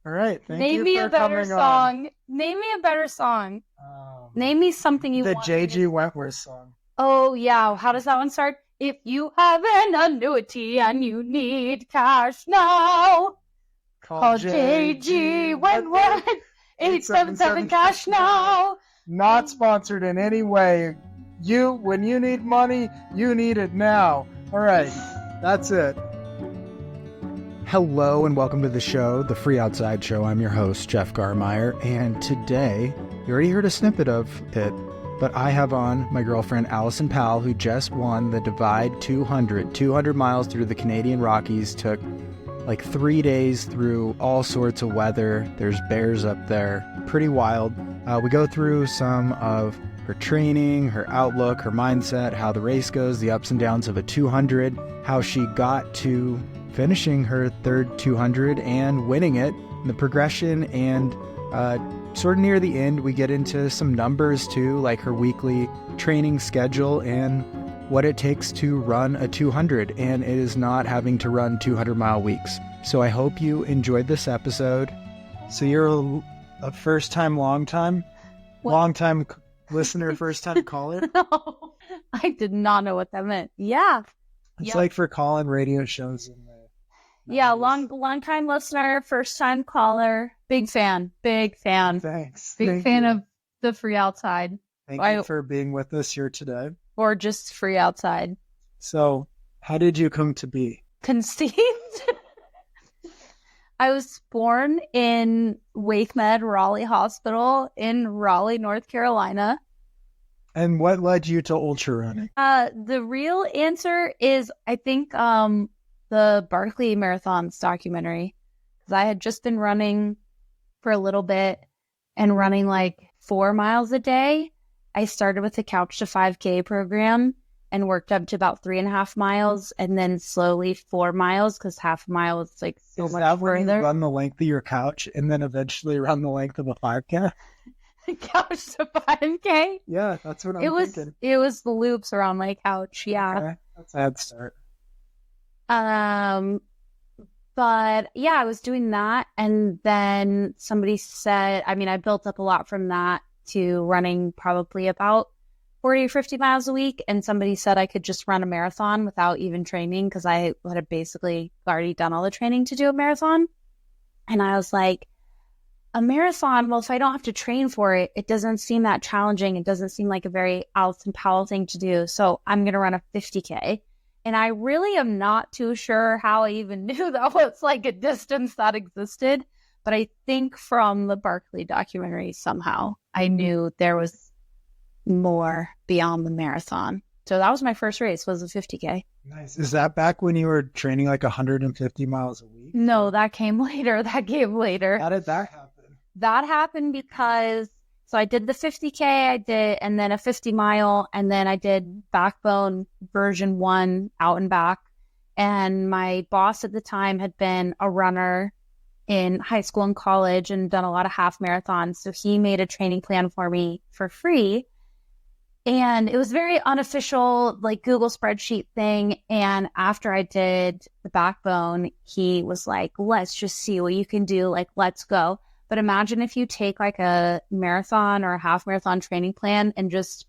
All right. Thank Name you me for a better coming song. Name me a better song. Name me something you The want. J.G. Wentworth song. Oh, yeah. How does that one start? If you have an annuity and you need cash now, call J.G. Wentworth 877 cash now. Not sponsored in any way. When you need money, you need it now. All right. That's it. Hello and welcome to the show, The Free Outside Show. I'm your host, Jeff Garmeyer, and today, you already heard a snippet of it, but I have on my girlfriend, Allison Powell, who just won the Divide 200 miles through the Canadian Rockies. Took like 3 days through all sorts of weather. There's bears up there. Pretty wild. We go through some of her training, her outlook, her mindset, how the race goes, the ups and downs of a 200, how she got to finishing her third 200 and winning it, the progression, and sort of near the end, we get into some numbers too, like her weekly training schedule and what it takes to run a 200, and it is not having to run 200-mile weeks. So I hope you enjoyed this episode. So you're a first-time, long-time listener, first-time caller? No, I did not know what that meant. Yeah. It's like for calling radio shows. Yeah, long time listener, first time caller, big fan. Thanks. Big fan of the Free Outside. Thank you for being with us here today. Or just Free Outside. So, how did you come to be? Conceived? I was born in WakeMed Raleigh Hospital in Raleigh, North Carolina. And what led you to ultra running? The real answer is, I think, the Barkley Marathons documentary. Because I had just been running for a little bit and running like 4 miles a day. I started with the Couch to 5K program and worked up to about 3.5 miles and then slowly 4 miles because half a mile is like so much further. Is that where you run the length of your couch and then eventually run the length of a 5K? Couch to 5K? Yeah, that's what I'm thinking. It was the loops around my couch, yeah. Okay, that's a head start. But yeah, I was doing that, and then somebody said, I built up a lot from that to running probably about 40 or 50 miles a week, and somebody said I could just run a marathon without even training because I had basically already done all the training to do a marathon. And I was like, a marathon, well, if I don't have to train for it, it doesn't seem that challenging. It doesn't seem like a very Allison Powell thing to do. So I'm going to run a 50K. And I really am not too sure how I even knew that was like a distance that existed. But I think from the Barkley documentary, somehow I knew there was more beyond the marathon. So that was my first race, was a 50K. Nice. Is that back when you were training like 150 miles a week? No, that came later. How did that happen? That happened because, so I did the 50K, and then a 50 mile, and then I did Backbone version 1 out and back. And my boss at the time had been a runner in high school and college and done a lot of half marathons. So he made a training plan for me for free. And it was very unofficial, like Google spreadsheet thing. And after I did the Backbone, he was like, let's just see what you can do. Like, let's go. But imagine if you take like a marathon or a half marathon training plan and just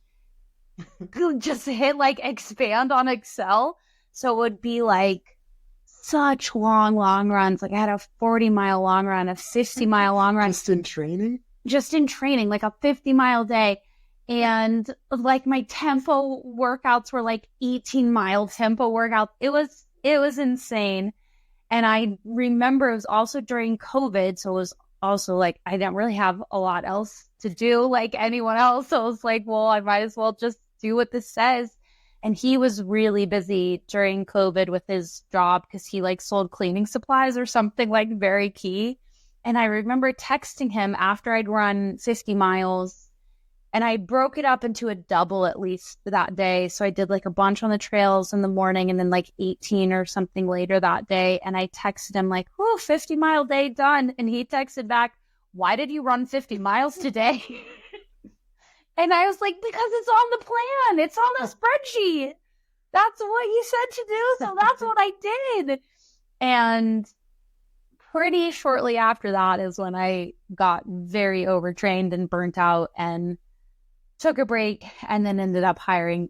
hit like expand on Excel. So it would be like such long runs. Like I had a 40-mile long run, a 50-mile long run. Just in training? Just in training, like a 50-mile day. And like my tempo workouts were like 18-mile tempo workouts. It was insane. And I remember it was also during COVID. So it was also like I didn't really have a lot else to do like anyone else. So I was like, well, I might as well just do what this says. And he was really busy during COVID with his job because he like sold cleaning supplies or something like very key. And I remember texting him after I'd run 50 miles. And I broke it up into a double at least that day. So I did like a bunch on the trails in the morning and then like 18 or something later that day. And I texted him like, oh, 50-mile day done. And he texted back, why did you run 50 miles today? And I was like, because it's on the plan. It's on the spreadsheet. That's what you said to do. So that's what I did. And pretty shortly after that is when I got very overtrained and burnt out and took a break, and then ended up hiring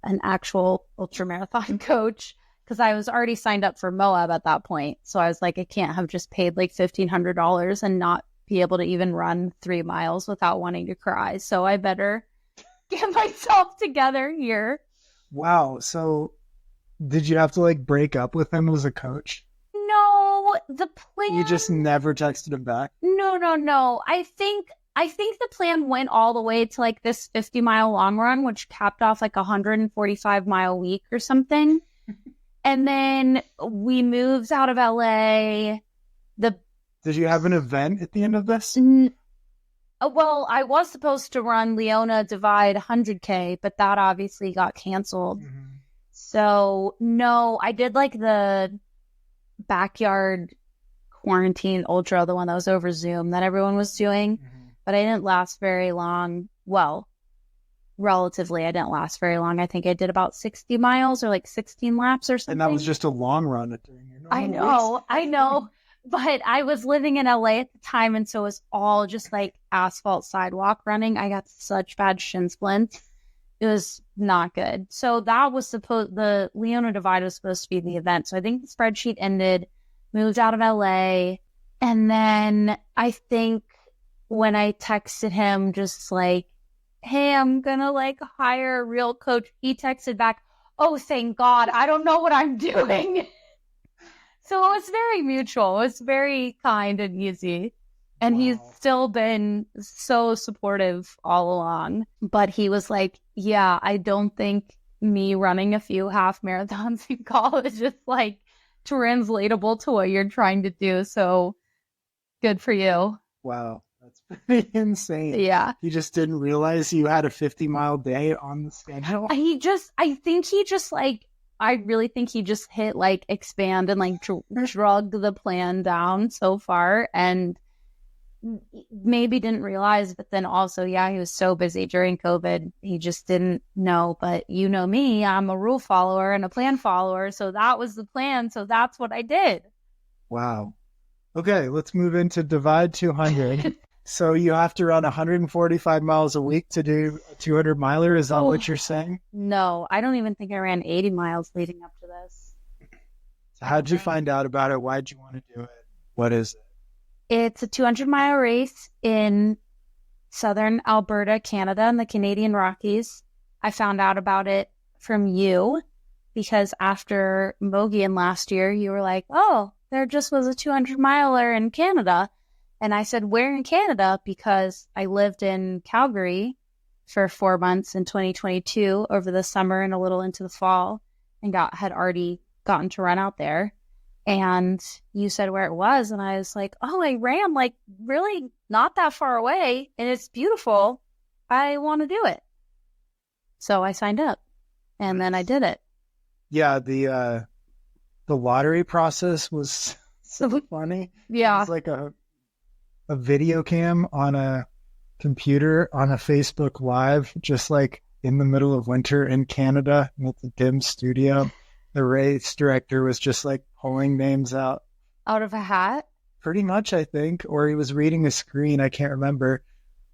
an actual ultramarathon coach because I was already signed up for Moab at that point. So I was like, I can't have just paid like $1,500 and not be able to even run 3 miles without wanting to cry. So I better get myself together here. Wow. So did you have to like break up with him as a coach? No, the plan. You just never texted him back? No. I think the plan went all the way to like this 50-mile long run, which capped off like a 145-mile week or something. And then we moved out of LA. Did you have an event at the end of this? Well, I was supposed to run Leona Divide 100K, but that obviously got canceled. Mm-hmm. So no, I did like the backyard quarantine ultra, the one that was over Zoom that everyone was doing. Mm-hmm. But I didn't last very long. Well, relatively, I didn't last very long. I think I did about 60 miles or like 16 laps or something. And that was just a long run during your normal I know. But I was living in LA at the time, and so it was all just like asphalt sidewalk running. I got such bad shin splints. It was not good. So that was the Leona Divide was supposed to be the event. So I think the spreadsheet ended, moved out of LA. And then I think when I texted him just like, hey, I'm going to like hire a real coach, he texted back, oh, thank God, I don't know what I'm doing. So it was very mutual. It was very kind and easy. And wow. He's still been so supportive all along. But he was like, yeah, I don't think me running a few half marathons in college is like translatable to what you're trying to do. So good for you. Wow. That's pretty insane. Yeah. You just didn't realize you had a 50-mile day on the schedule? I really think he just hit like expand and like drug the plan down so far and maybe didn't realize, but then also, yeah, he was so busy during COVID. He just didn't know, but you know me, I'm a rule follower and a plan follower. So that was the plan. So that's what I did. Wow. Okay. Let's move into Divide 200. So you have to run 145 miles a week to do a 200 miler. Is that what you're saying? No, I don't even think I ran 80 miles leading up to this. So how'd you find out about it? Why'd you want to do it? What is it? It's a 200-mile race in southern Alberta, Canada, in the Canadian Rockies. I found out about it from you because after Mogian last year, you were like, oh, there just was a 200-miler in Canada. And I said, where in Canada? Because I lived in Calgary for 4 months in 2022 over the summer and a little into the fall and had already gotten to run out there. And you said where it was. And I was like, oh, I ran like really not that far away. And it's beautiful. I want to do it. So I signed up and then I did it. Yeah. The lottery process was so funny. Yeah. It's like a video cam on a computer on a Facebook Live, just like in the middle of winter in Canada with the dim studio. The race director was just like pulling names out of a hat. Pretty much, I think, or he was reading a screen. I can't remember,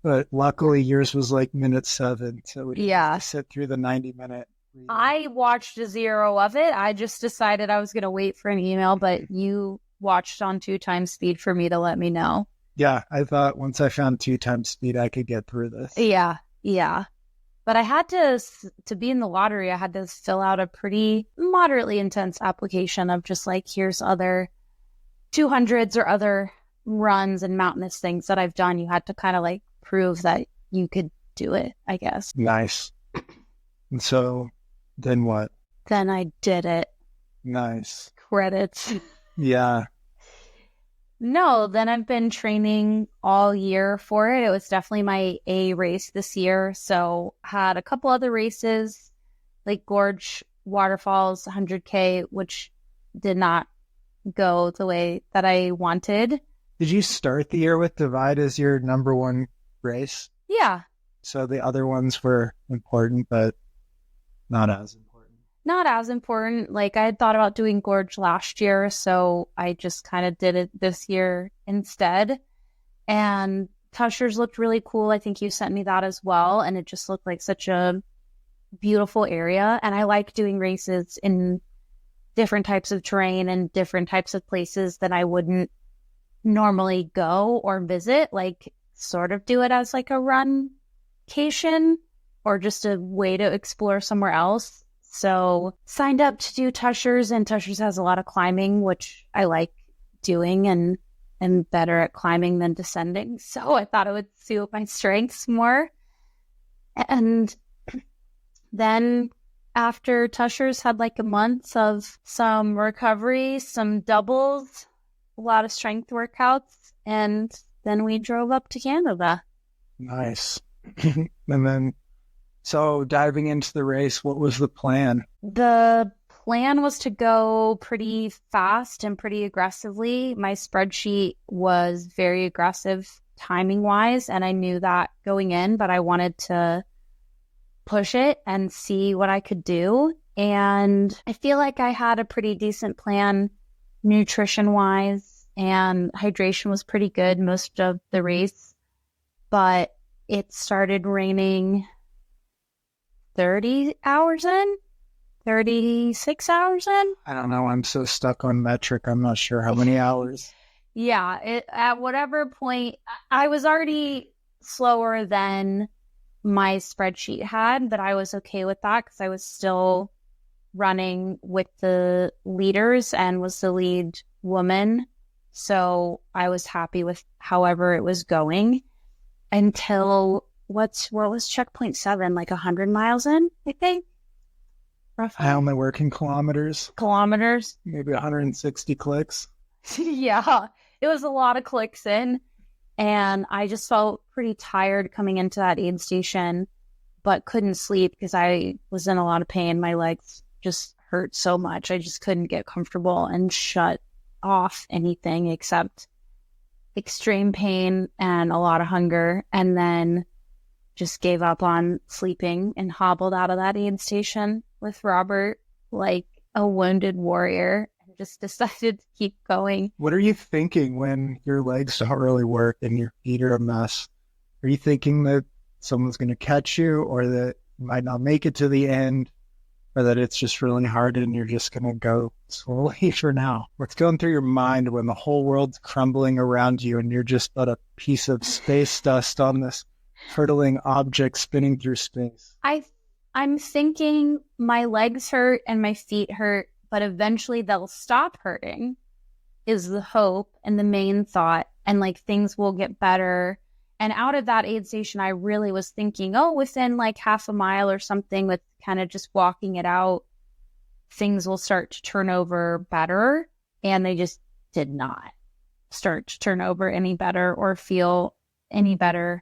but luckily yours was like minute 7, so we didn't have to sit through the 90-minute. I watched a 0 of it. I just decided I was going to wait for an email, but you watched on 2 times speed for me to let me know. Yeah, I thought once I found 2 times speed, I could get through this. Yeah. But I had to be in the lottery, I had to fill out a pretty moderately intense application of just like, here's other 200s or other runs and mountainous things that I've done. You had to kind of like prove that you could do it, I guess. Nice. And so then what? Then I did it. Nice. Credits. Yeah. No, then I've been training all year for it. It was definitely my A race this year. So had a couple other races, like Gorge, Waterfalls, 100K, which did not go the way that I wanted. Did you start the year with Divide as your number 1 race? Yeah. So the other ones were important, but not as important. not as important. Like I had thought about doing Gorge last year, so I just kind of did it this year instead. And Tushers looked really cool. I think you sent me that as well. And it just looked like such a beautiful area. And I like doing races in different types of terrain and different types of places that I wouldn't normally go or visit, like sort of do it as like a runcation or just a way to explore somewhere else. So signed up to do Tushers, and Tushers has a lot of climbing, which I like doing and better at climbing than descending. So I thought it would suit my strengths more. And then after Tushers had like a month of some recovery, some doubles, a lot of strength workouts, and then we drove up to Canada. Nice. And then, so diving into the race, what was the plan? The plan was to go pretty fast and pretty aggressively. My spreadsheet was very aggressive timing-wise, and I knew that going in, but I wanted to push it and see what I could do. And I feel like I had a pretty decent plan nutrition-wise, and hydration was pretty good most of the race, but it started raining 36 hours in. I don't know. I'm so stuck on metric. I'm not sure how many hours. Yeah, at whatever point, I was already slower than my spreadsheet had, but I was okay with that because I was still running with the leaders and was the lead woman. So I was happy with however it was going until what was checkpoint 7, like 100 miles in, I think. Roughly. I only work in kilometers. Maybe 160 clicks. Yeah, it was a lot of clicks in. And I just felt pretty tired coming into that aid station, but couldn't sleep because I was in a lot of pain. My legs just hurt so much. I just couldn't get comfortable and shut off anything except extreme pain and a lot of hunger. And then just gave up on sleeping and hobbled out of that aid station with Robert like a wounded warrior. Just decided to keep going. What are you thinking when your legs don't really work and your feet are a mess? Are you thinking that someone's going to catch you, or that you might not make it to the end, or that it's just really hard and you're just going to go slowly for now? What's going through your mind when the whole world's crumbling around you and you're just but a piece of space dust on this hurtling object spinning through space? I'm thinking my legs hurt and my feet hurt, but eventually they'll stop hurting is the hope and the main thought, and like things will get better. And out of that aid station, I really was thinking, within like half a mile or something with kind of just walking it out, things will start to turn over better. And they just did not start to turn over any better or feel any better.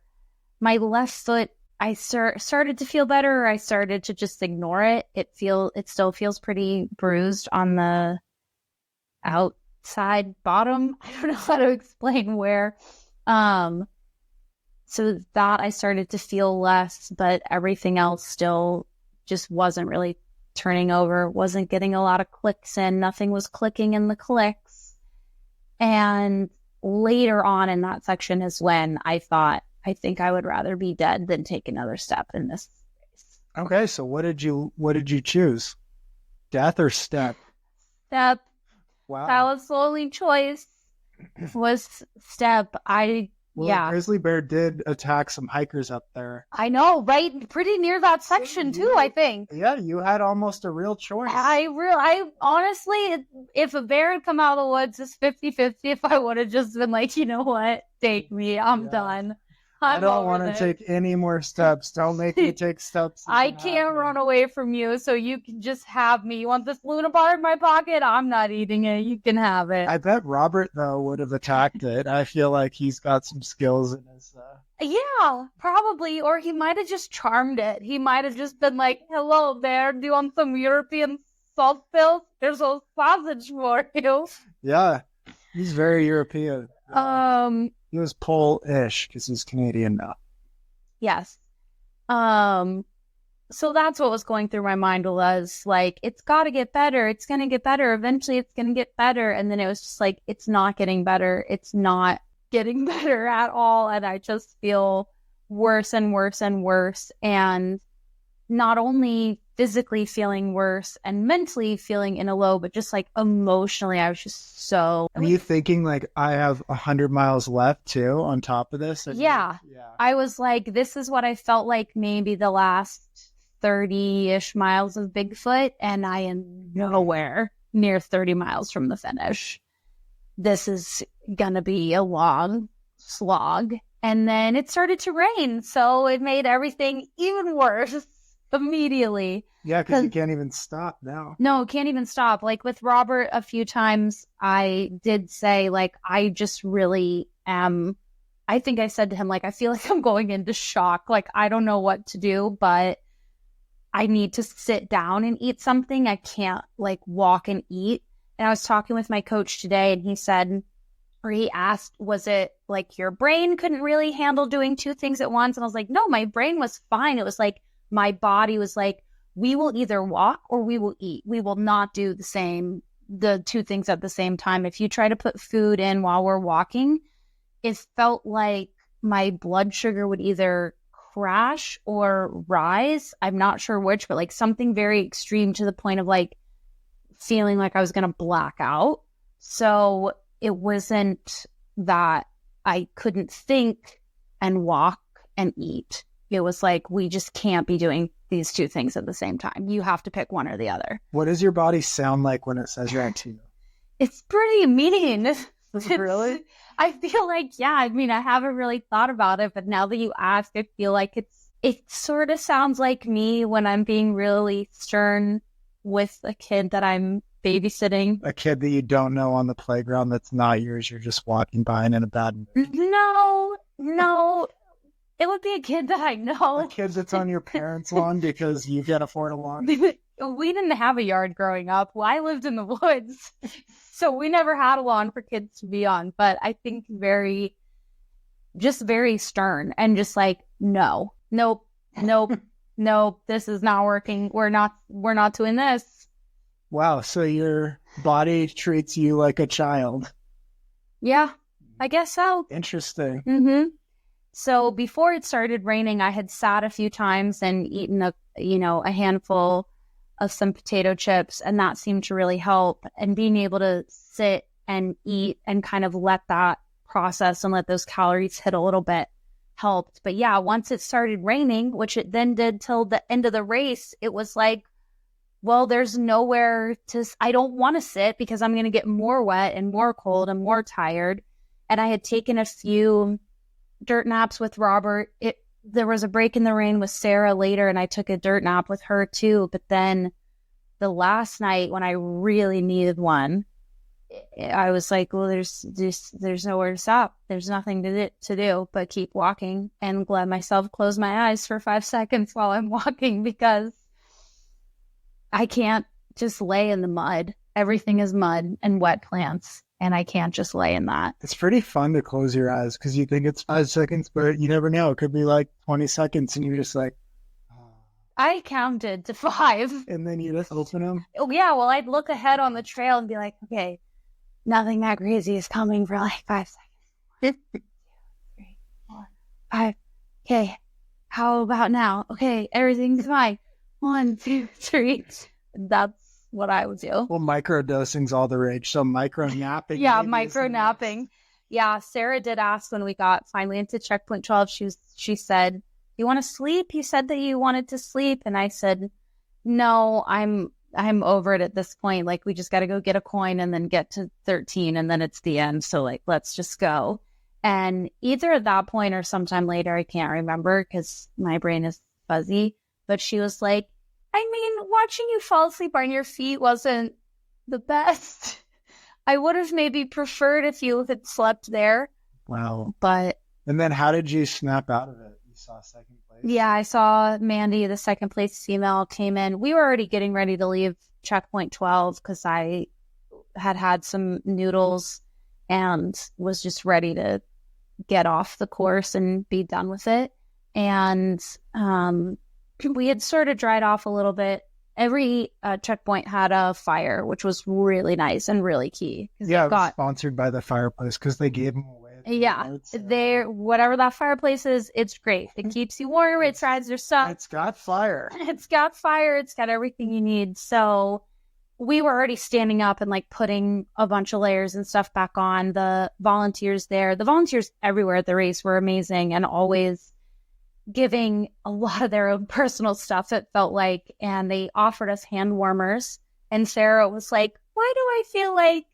My left foot, I started to feel better, or I started to just ignore it. It still feels pretty bruised on the outside bottom. I don't know how to explain where. So that I started to feel less, but everything else still just wasn't really turning over, wasn't getting a lot of clicks in. Nothing was clicking in the clicks. And later on in that section is when I thought, I think I would rather be dead than take another step in this race. Okay, so what did you choose? Death or step? Step. Wow. That was the only choice. Was step. Yeah. Grizzly bear did attack some hikers up there. I know, right? Pretty near that section too, I think. Yeah, you had almost a real choice. I honestly, if a bear had come out of the woods, it's 50-50 if I would have just been like, you know what? Take me. I'm done. I don't want to take any more steps. Don't make me take steps. I can't run away from you, so you can just have me. You want this Luna bar in my pocket? I'm not eating it. You can have it. I bet Robert, though, would have attacked it. I feel like he's got some skills in his... Yeah, probably. Or he might have just charmed it. He might have just been like, hello there, do you want some European salt pills? There's a sausage for you. Yeah, he's very European. He was Polish because he's Canadian now. Yes. So So that's what was going through my mind, was like, it's got to get better. It's going to get better. Eventually it's going to get better. And then it was just like, it's not getting better. It's not getting better at all. And I just feel worse and worse and worse. And not only physically feeling worse and mentally feeling in a low, but just like emotionally, I was just so. Are you thinking like, I have 100 miles left too on top of this? Yeah. I was like, this is what I felt like maybe the last 30-ish miles of Bigfoot, and I am nowhere near 30 miles from the finish. This is gonna be a long slog. And then it started to rain, so it made everything even worse immediately. Yeah, because you can't even stop now. No, can't even stop. Like with Robert, a few times I did say, like, I just really am. I think I said to him, like, I feel like I'm going into shock. Like, I don't know what to do, but I need to sit down and eat something. I can't like walk and eat. And I was talking with my coach today, and he said, or he asked, was it like your brain couldn't really handle doing two things at once? And I was like, no, my brain was fine. It was like my body was like, we will either walk or we will eat. We will not do the two things at the same time. If you try to put food in while we're walking, it felt like my blood sugar would either crash or rise. I'm not sure which, but like something very extreme, to the point of like feeling like I was going to black out. So it wasn't that I couldn't think and walk and eat. It was like, we just can't be doing these two things at the same time. You have to pick one or the other. What does your body sound like when it says that to you? It's pretty mean. Really? I feel like, yeah, I mean, I haven't really thought about it, but now that you ask, I feel like it sort of sounds like me when I'm being really stern with a kid that I'm babysitting. A kid that you don't know on the playground that's not yours. You're just walking by and in a bad mood. No. It would be a kid that I know. A kid that's on your parents' lawn because you can't afford a lawn. We didn't have a yard growing up. Well, I lived in the woods. So we never had a lawn for kids to be on. But I think very stern and just like, nope, this is not working. We're not doing this. Wow. So your body treats you like a child. Yeah, I guess so. Interesting. Mm-hmm. So before it started raining, I had sat a few times and eaten a handful of some potato chips, and that seemed to really help. And being able to sit and eat and kind of let that process and let those calories hit a little bit helped. But yeah, once it started raining, which it then did till the end of the race, it was like, well, there's nowhere I don't want to sit because I'm going to get more wet and more cold and more tired. And I had taken a few dirt naps with Robert. There was a break in the rain with Sarah later, and I took a dirt nap with her too. But then the last night when I really needed one, I was like, well, there's nowhere to stop. There's nothing to do but keep walking, and let myself close my eyes for 5 seconds while I'm walking, because I can't just lay in the mud. Everything is mud and wet plants, and I can't just lay in that. It's pretty fun to close your eyes because you think it's 5 seconds, but you never know. It could be like 20 seconds and you're just like, I counted to 5. And then you just open them? Oh, yeah. Well, I'd look ahead on the trail and be like, okay, nothing that crazy is coming for like 5 seconds. 1, 2, 3, 4, 5. Okay. How about now? Okay. Everything's fine. 1, 2, 3. That's what I would do. Well, microdosing's all the rage. So micro napping. Yeah, micro napping. Yeah, Sarah did ask when we got finally into checkpoint 12. She said, "You want to sleep? You said that you wanted to sleep." And I said, "No, I'm over it at this point. Like, we just got to go get a coin and then get to 13 and then it's the end. So like, let's just go." And either at that point or sometime later, I can't remember because my brain is fuzzy. But she was like, I mean, watching you fall asleep on your feet wasn't the best. I would have maybe preferred if you had slept there. Wow. But. And then how did you snap out of it? You saw second place? Yeah, I saw Mandy, the second place female, came in. We were already getting ready to leave checkpoint 12 because I had some noodles and was just ready to get off the course and be done with it. And we had sort of dried off a little bit. Every checkpoint had a fire, which was really nice and really key. Yeah, it was sponsored by the fireplace because they gave them away. Yeah, whatever that fireplace is, it's great. It keeps you warm. It dries your stuff. It's got fire. It's got fire. It's got everything you need. So we were already standing up and like putting a bunch of layers and stuff back on. The volunteers everywhere at the race were amazing and always giving a lot of their own personal stuff, it felt like. And they offered us hand warmers. And Sarah was like, why do I feel like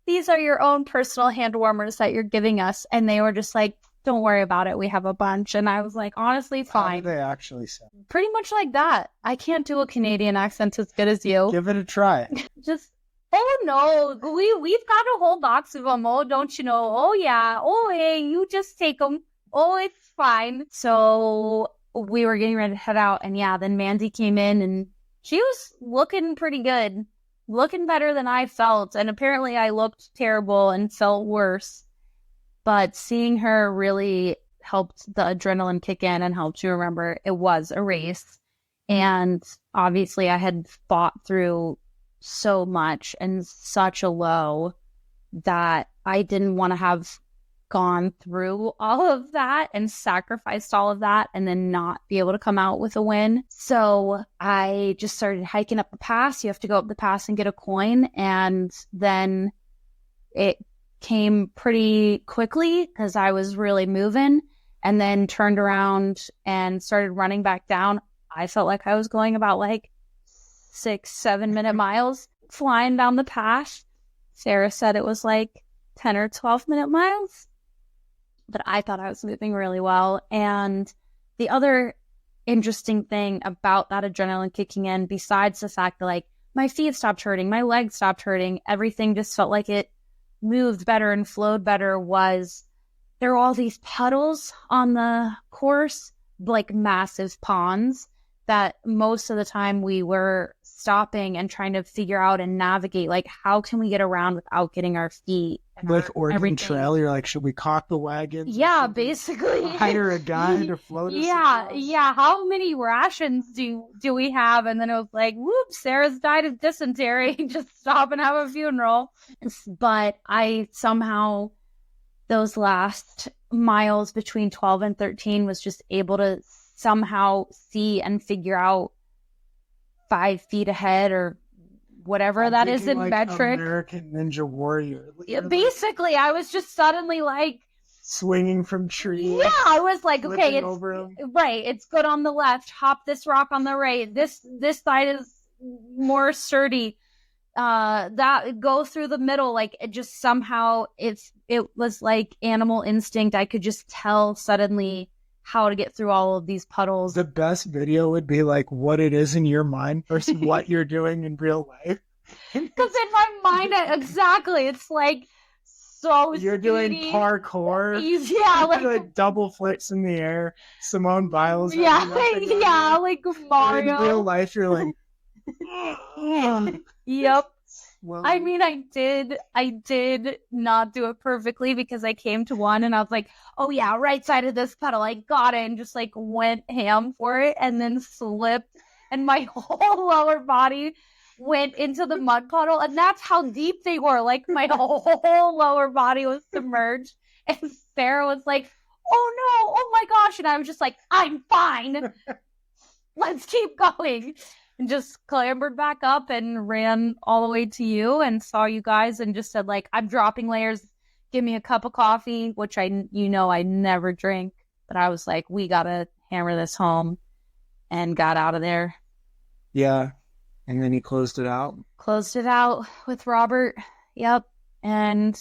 these are your own personal hand warmers that you're giving us? And they were just like, don't worry about it. We have a bunch. And I was like, honestly, fine. How did they actually sound? Pretty much like that. I can't do a Canadian accent as good as you. Give it a try. Just, oh no, we've got a whole box of them. Oh, don't you know? Oh yeah. Oh hey, you just take them. Oh, it's fine. So we were getting ready to head out. And yeah, then Mandy came in and she was looking pretty good. Looking better than I felt, and apparently I looked terrible and felt worse. But seeing her really helped the adrenaline kick in and helped you remember it was a race. And obviously I had fought through so much and such a low that I didn't want to have gone through all of that and sacrificed all of that and then not be able to come out with a win. So I just started hiking up the pass. You have to go up the pass and get a coin. And then it came pretty quickly because I was really moving, and then turned around and started running back down. I felt like I was going about like 6-7 minute miles flying down the pass. Sarah said it was like 10 or 12 minute miles. But I thought I was moving really well. And the other interesting thing about that adrenaline kicking in, besides the fact that like my feet stopped hurting, my legs stopped hurting, everything just felt like it moved better and flowed better, was there were all these puddles on the course, like massive ponds, that most of the time we were stopping and trying to figure out and navigate, like, how can we get around without getting our feet like Oregon Trail? You're like, should we cock the wagon? Yeah, basically. Hire a guy to float us across? Yeah. How many rations do we have? And then it was like, whoops, Sarah's died of dysentery. Just stop and have a funeral. But I somehow, those last miles between 12 and 13, was just able to somehow see and figure out 5 feet ahead or whatever that is in like metric. American Ninja Warrior. Yeah, basically, I was just suddenly like swinging from trees. Yeah, I was like, okay, it's over right. It's good on the left. Hop this rock on the right. This side is more sturdy. That go through the middle. Like, it just somehow it was like animal instinct. I could just tell suddenly how to get through all of these puddles. The best video would be like what it is in your mind versus what you're doing in real life. Because in my mind, exactly, it's like so you're doing parkour. Yeah, like doing double flips in the air. Simone Biles. Yeah, like Mario. In real life, you're like, yep. Well, I mean, I did not do it perfectly because I came to one and I was like, oh yeah, right side of this puddle, I got it, and just like went ham for it and then slipped and my whole lower body went into the mud puddle, and that's how deep they were. Like, my whole lower body was submerged, and Sarah was like, oh no, oh my gosh, and I was just like, I'm fine. Let's keep going. And just clambered back up and ran all the way to you and saw you guys and just said, like, I'm dropping layers. Give me a cup of coffee, which I never drink. But I was like, we got to hammer this home, and got out of there. Yeah. And then he closed it out? Closed it out with Robert. Yep. And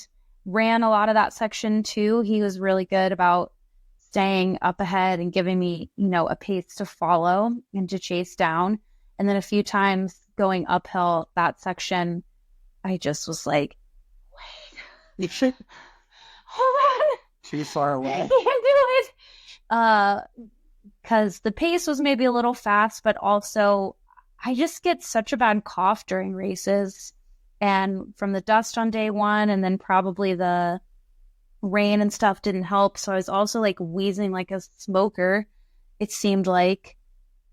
ran a lot of that section too. He was really good about staying up ahead and giving me, a pace to follow and to chase down. And then a few times going uphill that section, I just was like, wait, hold on. Too far away. I can't do it. Because the pace was maybe a little fast, but also I just get such a bad cough during races. And from the dust on day one, and then probably the rain and stuff didn't help. So I was also like wheezing like a smoker, it seemed like.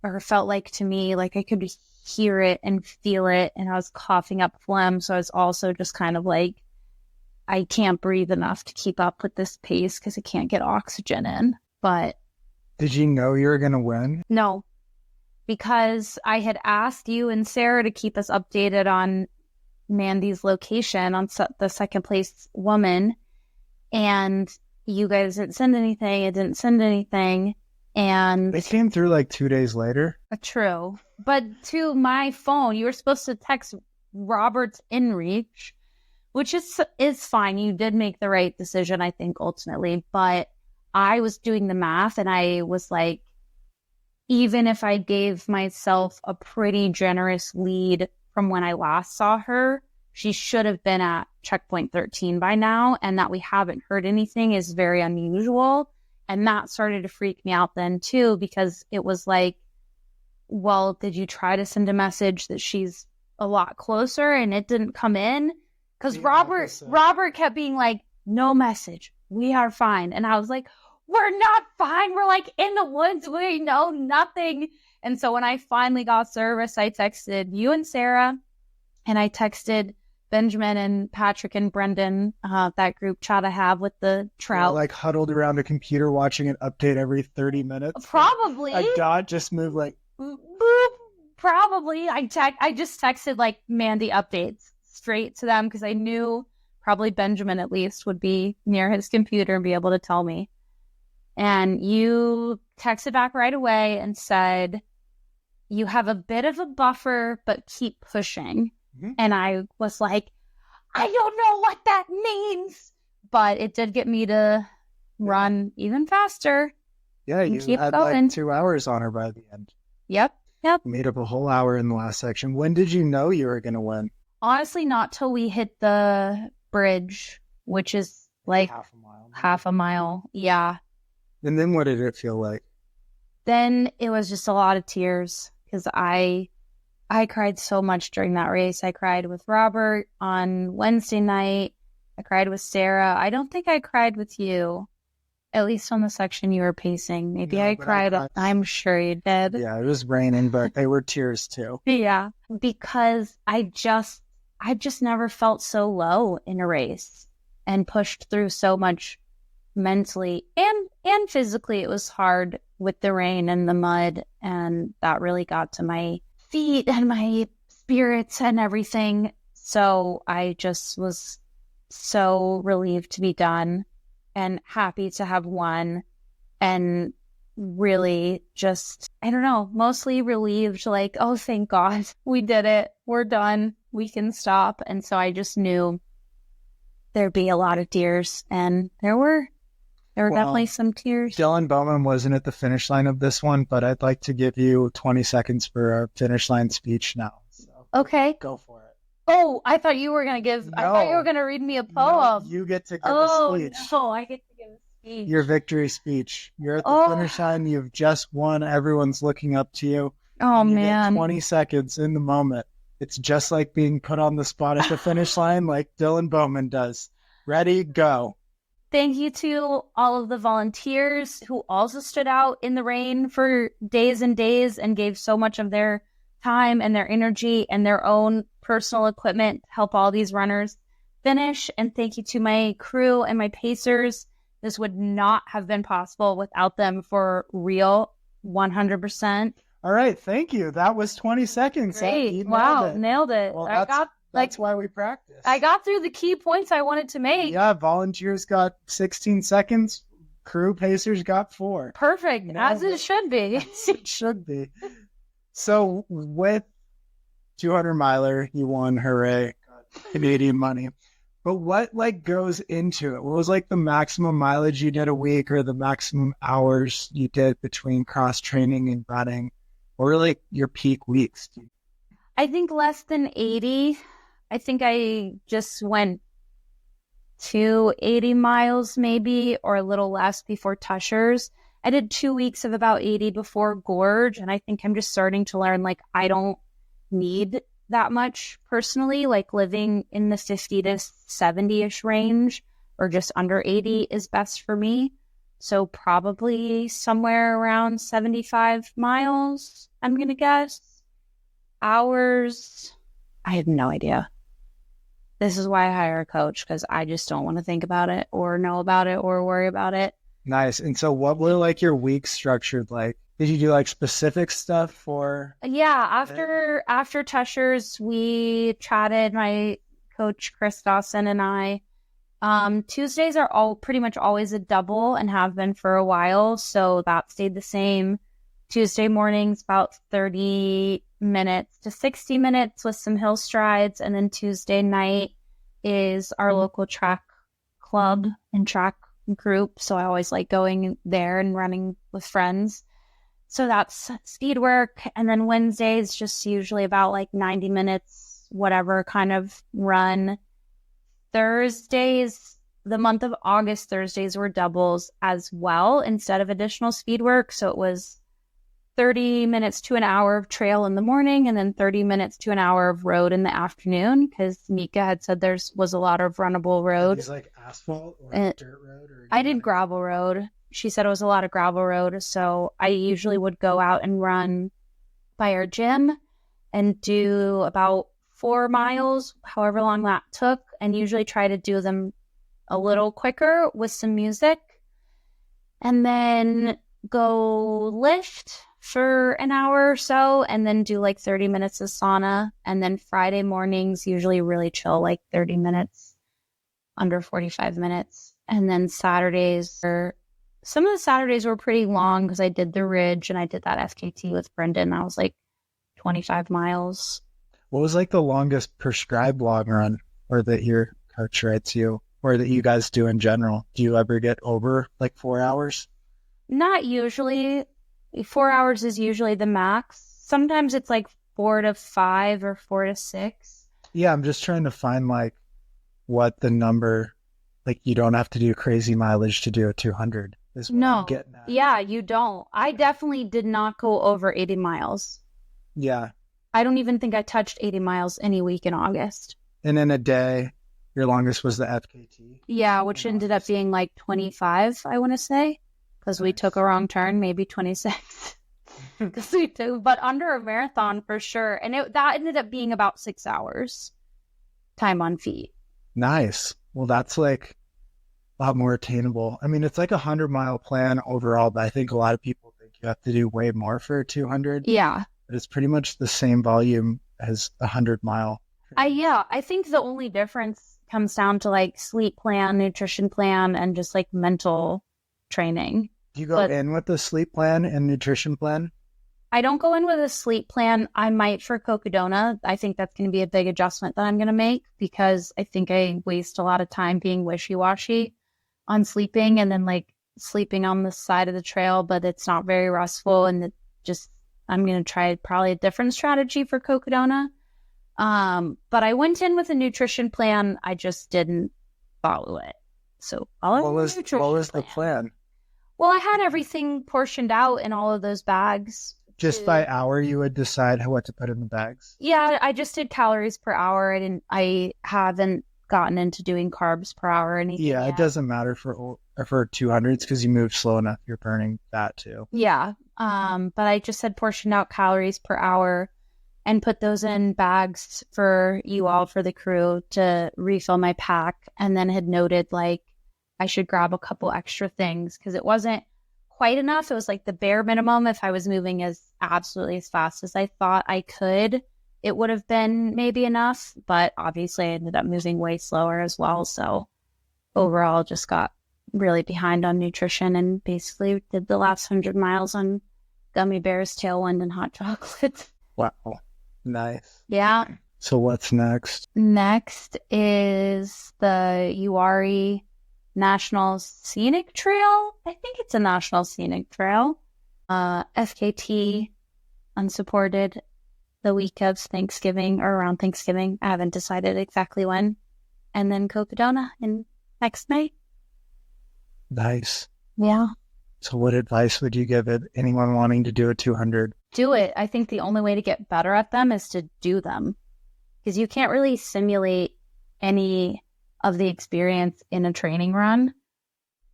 or felt like to me, like I could hear it and feel it, and I was coughing up phlegm. So I was also just kind of like, I can't breathe enough to keep up with this pace because I can't get oxygen in. But Did you know you were going to win? no, because I had asked you and Sarah to keep us updated on Mandy's location, on the second place woman, and you guys didn't send anything. It didn't send anything. And They came through like 2 days later. true. But to my phone, you were supposed to text Robert's InReach, which is fine. You did make the right decision, I think, ultimately. But I was doing the math, and I was like, even if I gave myself a pretty generous lead from when I last saw her, she should have been at checkpoint 13 by now. And that we haven't heard anything is very unusual. And that started to freak me out then, too, because it was like, well, did you try to send a message that she's a lot closer and it didn't come in? Because Robert kept being like, no message. We are fine. And I was like, we're not fine. We're like in the woods. We know nothing. And so when I finally got service, I texted you and Sarah, and I texted Benjamin and Patrick and Brendan, that group chat I have with the trout. Like huddled around a computer watching an update every 30 minutes. Probably. A dot just moved like, boop. Probably. I just texted like Mandy updates straight to them because I knew probably Benjamin at least would be near his computer and be able to tell me. And you texted back right away and said, you have a bit of a buffer, but keep pushing. Mm-hmm. And I was like, I don't know what that means. But it did get me to run even faster. Yeah, you keep had going. like 2 hours on her by the end. Yep. Made up a whole hour in the last section. When did you know you were going to win? Honestly, not till we hit the bridge, which is like half a mile. Yeah. And then what did it feel like? Then it was just a lot of tears because I cried so much during that race. I cried with Robert on Wednesday night. I cried with Sarah. I don't think I cried with you, at least on the section you were pacing. Maybe I cried. I'm sure you did. Yeah, it was raining, but they were tears too. Yeah, because I just never felt so low in a race and pushed through so much mentally and physically. It was hard with the rain and the mud, and that really got to my feet and my spirits and everything. So I just was so relieved to be done and happy to have won, and really just, I don't know, mostly relieved, like, oh, thank God we did it. We're done. We can stop. And so I just knew there'd be a lot of tears, and there were definitely some tears. Dylan Bowman wasn't at the finish line of this one, but I'd like to give you 20 seconds for our finish line speech now. So okay. Go for it. Oh, I thought you were going to give, I thought you were going to read me a poem. No, you get to give a speech. Oh, no, I get to give a speech. Your victory speech. You're at the finish line. You've just won. Everyone's looking up to you. Oh, you man. Get 20 seconds in the moment. It's just like being put on the spot at the finish line like Dylan Bowman does. Ready, go. Thank you to all of the volunteers who also stood out in the rain for days and days and gave so much of their time and their energy and their own personal equipment to help all these runners finish. And thank you to my crew and my pacers. This would not have been possible without them, for real, 100%. All right, thank you. That was 20 seconds. Great. Wow, nailed it. Well, that's why we practice. I got through the key points I wanted to make. Yeah, volunteers got 16 seconds. Crew pacers got 4. Perfect, as it should be. As it should be. So with 200 miler, you won, hooray, Canadian money. But what goes into it? What was the maximum mileage you did a week, or the maximum hours you did between cross training and running? Or really your peak weeks? I think less than 80. I think I just went to 80 miles maybe, or a little less before Tushers. I did 2 weeks of about 80 before Gorge, and I think I'm just starting to learn, I don't need that much personally. Living in the 50 to 70-ish range, or just under 80 is best for me. So probably somewhere around 75 miles, I'm going to guess. Hours, I have no idea. This is why I hire a coach, because I just don't want to think about it or know about it or worry about it. Nice. And so what were like your weeks structured like? Did you do like specific stuff for? Yeah, after Tushers, we chatted, my coach Chris Dawson and I. Tuesdays are all pretty much always a double and have been for a while, so that stayed the same. Tuesday mornings about 30 minutes to 60 minutes with some hill strides, and then Tuesday night is our local track club and track group, so I always like going there and running with friends. So that's speed work. And then Wednesdays just usually about like 90 minutes, whatever kind of run. Thursdays, the month of August, Thursdays were doubles as well instead of additional speed work. So it was 30 minutes to an hour of trail in the morning and then 30 minutes to an hour of road in the afternoon, because Mika had said there was a lot of runnable road. Is like asphalt or dirt road? Or I did gravel road. She said it was a lot of gravel road. So I usually would go out and run by our gym and do about 4 miles, however long that took, and usually try to do them a little quicker with some music. And then go lift for an hour or so, and then do like 30 minutes of sauna. And then Friday mornings, usually really chill, like 30 minutes, under 45 minutes. And then Saturdays, some of the Saturdays were pretty long because I did the Ridge and I did that FKT with Brendan. I was like 25 miles. What was like the longest prescribed long run, or that your coach writes you, or that you guys do in general? Do you ever get over like 4 hours? Not usually. 4 hours is usually the max. Sometimes it's like 4 to 5 or 4 to 6. Yeah, I'm just trying to find like what the number, like you don't have to do crazy mileage to do a 200. Is what I'm getting at. Yeah, you don't. I definitely did not go over 80 miles. Yeah. I don't even think I touched 80 miles any week in August. And in a day, your longest was the FKT? Yeah, which ended up being like 25, I want to say. Because we took a wrong turn, maybe 26. Because we took, but under a marathon for sure. And that ended up being about 6 hours time on feet. Nice. Well, that's like a lot more attainable. I mean, it's like 100-mile plan overall, but I think a lot of people think you have to do way more for a 200. Yeah. But it's pretty much the same volume as 100-mile. I think the only difference comes down to like sleep plan, nutrition plan, and just like mental training. Do you go in with the sleep plan and nutrition plan? I don't go in with a sleep plan. I might for Cocodona. I think that's going to be a big adjustment that I'm going to make, because I think I waste a lot of time being wishy-washy on sleeping, and then like sleeping on the side of the trail, but it's not very restful. And I'm going to try probably a different strategy for Cocodona. But I went in with a nutrition plan. I just didn't follow it. So what was the plan? Well, I had everything portioned out in all of those bags. Just by hour, you would decide what to put in the bags? Yeah, I just did calories per hour. I haven't gotten into doing carbs per hour or anything. Yeah, yet. It doesn't matter for 200s because you move slow enough. You're burning that too. Yeah. But I just had portioned out calories per hour and put those in bags for you all, for the crew, to refill my pack. And then had noted like I should grab a couple extra things because it wasn't quite enough. It was like the bare minimum. If I was moving absolutely as fast as I thought I could, it would have been maybe enough. But obviously I ended up moving way slower as well. So overall just got really behind on nutrition and basically did the last 100 miles on gummy bears, tailwind, and hot chocolate. Wow. Nice. Yeah. So what's next? Next is the Uwharrie National Scenic Trail. I think it's a National Scenic Trail. FKT, unsupported, the week of Thanksgiving or around Thanksgiving. I haven't decided exactly when. And then Cocodona in next May. Nice. Yeah. So what advice would you give anyone wanting to do a 200? Do it. I think the only way to get better at them is to do them. Because you can't really simulate any of the experience in a training run.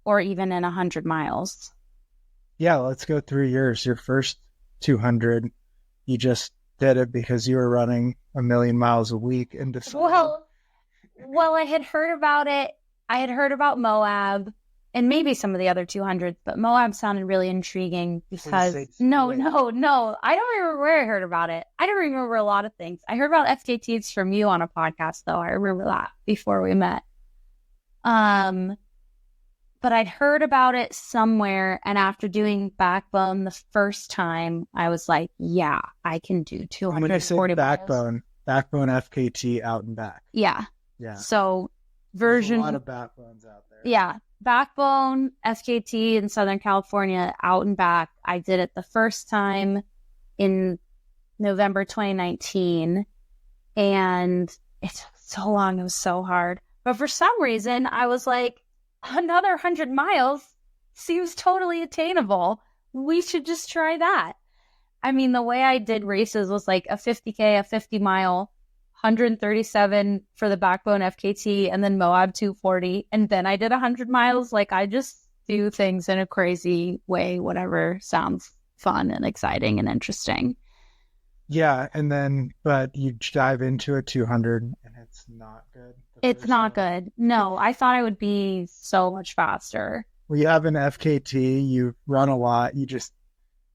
or even in 100 miles. Yeah, let's go through yours. Your first 200, you just did it because you were running 1,000,000 miles a week and decided. Well, I had heard about it. I had heard about Moab and maybe some of the other 200s, but Moab sounded really intriguing because no. I don't remember where I heard about it. I don't remember a lot of things. I heard about FKTs from you on a podcast, though. I remember that before we met. But I'd heard about it somewhere, and after doing Backbone the first time, I was like, yeah, I can do 240 When you say miles. Backbone FKT out and back. Yeah. Yeah. So There's a lot of Backbones out there. Yeah. Backbone FKT in Southern California, out and back. I did it the first time in November 2019, and it took so long. It was so hard. But for some reason, I was like, another 100 miles seems totally attainable. We should just try that. I mean, the way I did races was like a 50K, a 50 mile, 137 for the Backbone FKT, and then Moab 240. And then I did 100 miles. Like, I just do things in a crazy way, whatever sounds fun and exciting and interesting. Yeah, and then, but you dive into a 200 and it's not good. It's not good. No, I thought I would be so much faster. Well, you have an FKT, you run a lot, you just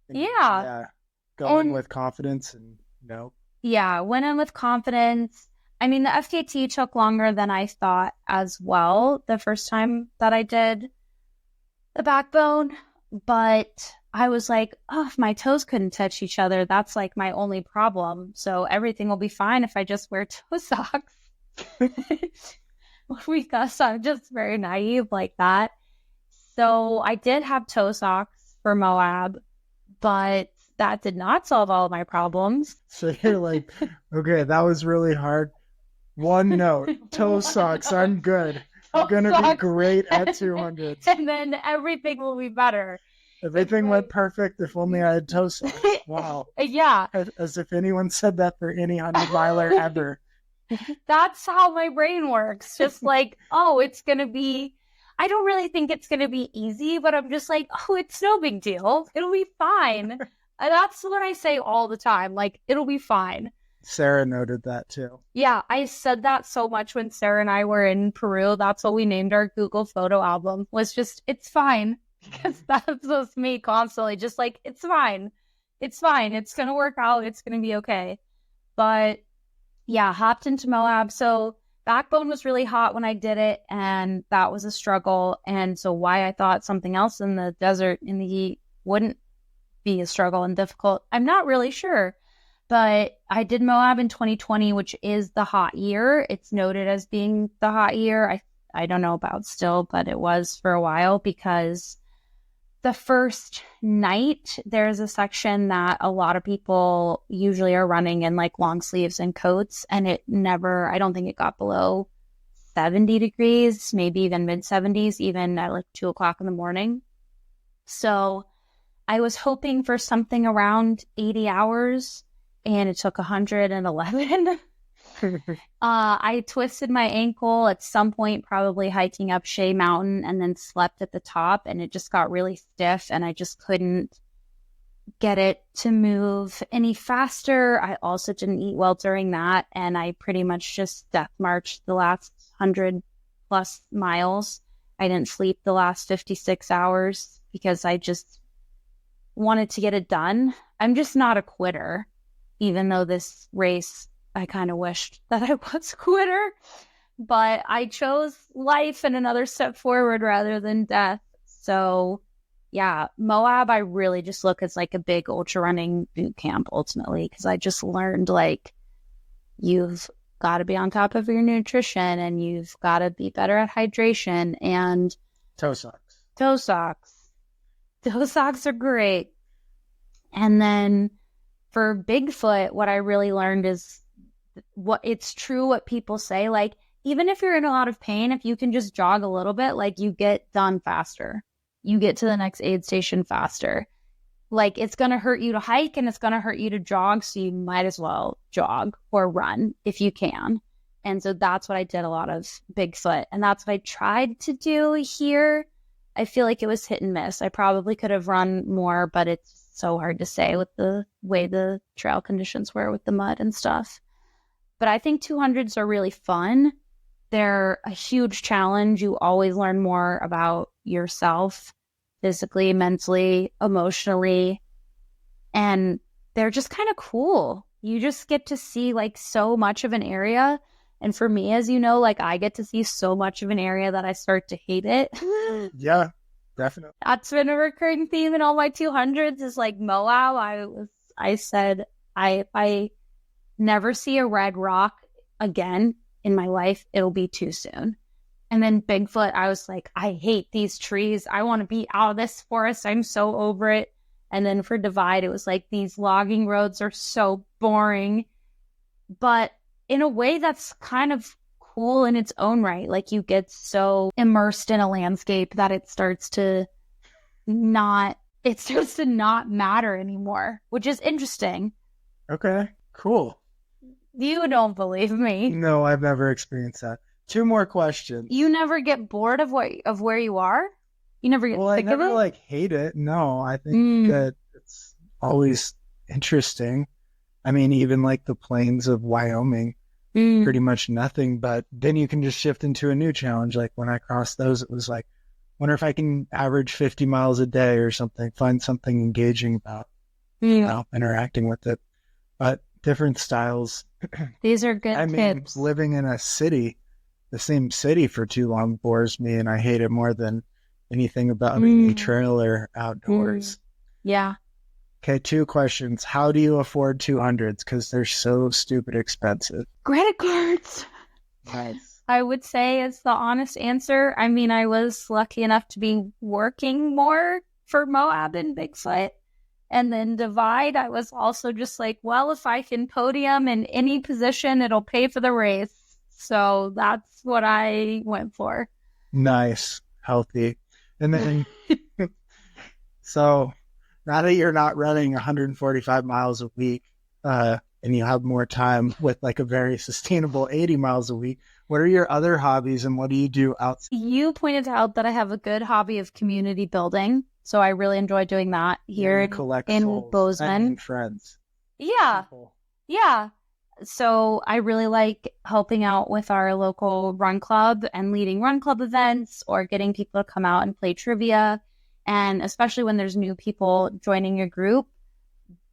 go in with confidence and no. Yeah, went in with confidence. I mean, the FKT took longer than I thought as well the first time that I did the Backbone, but I was like, oh, if my toes couldn't touch each other, that's like my only problem. So everything will be fine if I just wear toe socks. Because I'm just very naive like that. So I did have toe socks for Moab, but that did not solve all of my problems. So you're like, okay, that was really hard. One note, toe socks, I'm good. I'm going to be great at 200. And then everything will be better. Everything went perfect if only I had toe socks. Wow. Yeah. As if anyone said that for any 100-miler ever. That's how my brain works. Just like, oh, it's going to be, I don't really think it's going to be easy, but I'm just like, oh, it's no big deal. It'll be fine. And that's what I say all the time. Like, it'll be fine. Sarah noted that too. Yeah, I said that so much when Sarah and I were in Peru. That's what we named our Google photo album, was just, it's fine. Because that was me constantly, just like, it's fine. It's fine. It's going to work out. It's going to be okay. But yeah, hopped into Moab. So Backbone was really hot when I did it, and that was a struggle. And so why I thought something else in the desert in the heat wouldn't be a struggle and difficult, I'm not really sure. But I did Moab in 2020, which is the hot year. It's noted as being the hot year. I don't know about still, but it was for a while, because the first night, there's a section that a lot of people usually are running in like long sleeves and coats, and I don't think it got below 70 degrees, maybe even mid 70s, even at like 2:00 in the morning. So I was hoping for something around 80 hours, and it took 111. I twisted my ankle at some point, probably hiking up Shea Mountain, and then slept at the top, and it just got really stiff, and I just couldn't get it to move any faster. I also didn't eat well during that, and I pretty much just death marched the last 100+ miles. I didn't sleep the last 56 hours because I just wanted to get it done. I'm just not a quitter, even though this race, I kind of wished that I was a quitter, but I chose life and another step forward rather than death. So yeah, Moab, I really just look as like a big ultra running boot camp ultimately, because I just learned like you've got to be on top of your nutrition, and you've got to be better at hydration, and toe socks. Toe socks are great. And then for Bigfoot, what I really learned is it's true what people say. Like, even if you're in a lot of pain, if you can just jog a little bit, like, you get done faster. You get to the next aid station faster. Like, it's going to hurt you to hike and it's going to hurt you to jog. So you might as well jog or run if you can. And so that's what I did a lot of Bigfoot. And that's what I tried to do here. I feel like it was hit and miss. I probably could have run more, but it's so hard to say with the way the trail conditions were with the mud and stuff. But I think 200s are really fun. They're a huge challenge. You always learn more about yourself, physically, mentally, emotionally, and they're just kind of cool. You just get to see like so much of an area. And for me, as you know, like I get to see so much of an area that I start to hate it. Yeah, definitely. That's been a recurring theme in all my 200s is like Moab. I said, if I never see a red rock again in my life, it'll be too soon. And then Bigfoot, I was like, I hate these trees. I want to be out of this forest. I'm so over it. And then for Divide, it was like, these logging roads are so boring. But in a way that's kind of cool in its own right. Like you get so immersed in a landscape that it starts to not matter anymore, which is interesting. Okay, cool. You don't believe me. No, I've never experienced that. 2 more questions. You never get bored of where you are? You never get sick of it? I never like hate it. No, I think that it's always interesting. I mean, even like the plains of Wyoming, pretty much nothing, but then you can just shift into a new challenge. Like when I crossed those, it was like, wonder if I can average 50 miles a day or something, find something engaging about interacting with it. But different styles. These are good tips. Living in a city, the same city for too long bores me, and I hate it more than anything about any trail or outdoors. Yeah. Okay, 2 questions. How do you afford 200s? Because they're so stupid expensive. Credit cards. Nice. I would say it's the honest answer. I mean, I was lucky enough to be working more for Moab and Bigfoot. And then Divide, I was also just like, well, if I can podium in any position, it'll pay for the race. So that's what I went for. Nice. Healthy. And then, so now that you're not running 145 miles a week, and you have more time with like a very sustainable 80 miles a week, what are your other hobbies and what do you do outside? You pointed out that I have a good hobby of community building. So I really enjoy doing that here in Bozeman. And friends. Yeah. People. Yeah. So I really like helping out with our local run club and leading run club events or getting people to come out and play trivia. And especially when there's new people joining your group,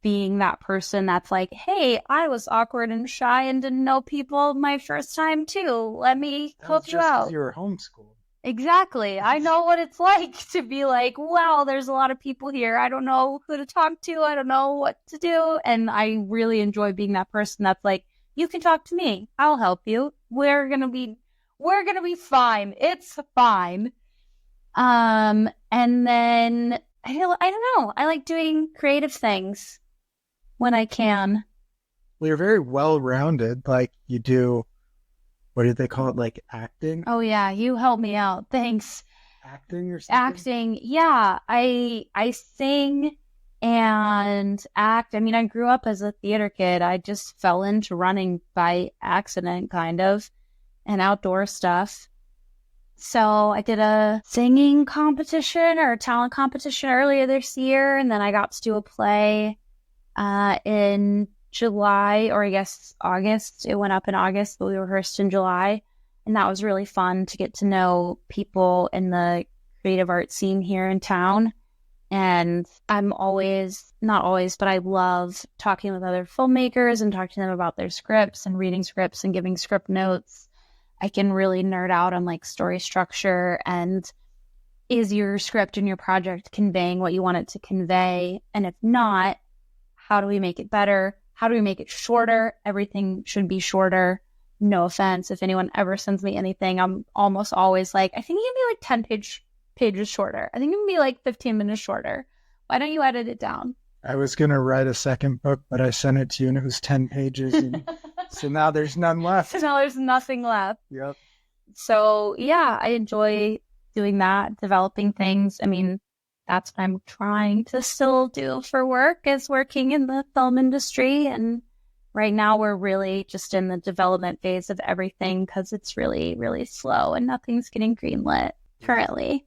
being that person that's like, hey, I was awkward and shy and didn't know people my first time too. Let me help you out. You were homeschooled. Exactly. I know what it's like to be like, wow, there's a lot of people here. I don't know who to talk to. I don't know what to do. And I really enjoy being that person that's like, you can talk to me. I'll help you. We're going to be fine. It's fine. And then I don't know. I like doing creative things when I can. Well, you're very well-rounded. Like you do, what do they call it? Like acting? Oh yeah, you helped me out. Thanks. Acting or something? Acting. Yeah. I sing and act. I mean, I grew up as a theater kid. I just fell into running by accident, kind of, and outdoor stuff. So I did a singing competition or a talent competition earlier this year, and then I got to do a play in July, or I guess August. It went up in August, but we rehearsed in July. And that was really fun to get to know people in the creative arts scene here in town. And I'm not always, but I love talking with other filmmakers and talking to them about their scripts and reading scripts and giving script notes. I can really nerd out on like story structure and is your script and your project conveying what you want it to convey? And if not, how do we make it better? How do we make it shorter? Everything should be shorter. No offense. If anyone ever sends me anything, I'm almost always like, I think it can be like 10 pages shorter. I think it can be like 15 minutes shorter. Why don't you edit it down? I was going to write a second book, but I sent it to you and it was 10 pages. And so now there's none left. So now there's nothing left. Yep. So yeah, I enjoy doing that, developing things. I mean, that's what I'm trying to still do for work, is working in the film industry. And right now we're really just in the development phase of everything because it's really, really slow and nothing's getting greenlit currently.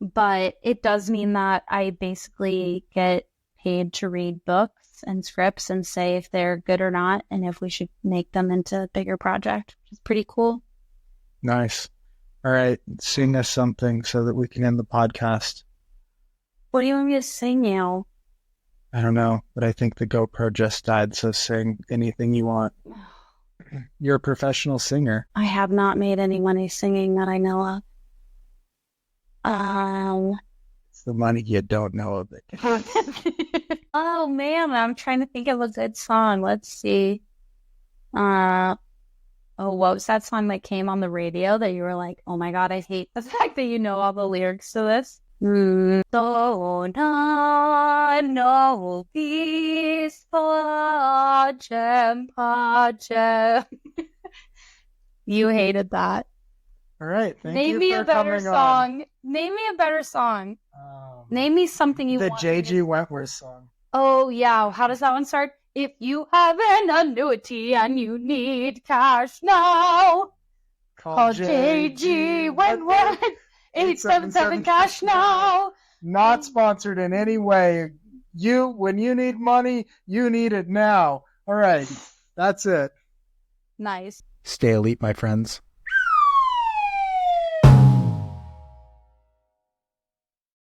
but it does mean that I basically get paid to read books and scripts and say if they're good or not, and if we should make them into a bigger project, which is pretty cool. Nice. All right, sing us something so that we can end the podcast. What do you want me to sing you? I don't know, but I think the GoPro just died, so sing anything you want. You're a professional singer. I have not made any money singing that I know of. It's the money you don't know of it. Oh man, I'm trying to think of a good song. Let's see. What was that song that came on the radio that you were like, oh my God, I hate the fact that you know all the lyrics to this? So no peace pacem. You hated that. All right, thank Name you me for a better coming on. song. Name me a better song. Name me something you The want. J.G. Wentworth song. Oh yeah, how does that one start? If you have an annuity and you need cash now, call J.G. Wentworth 877 cash now. Not sponsored in any way. When you need money, you need it now. All right, that's it. Nice. Stay elite, my friends.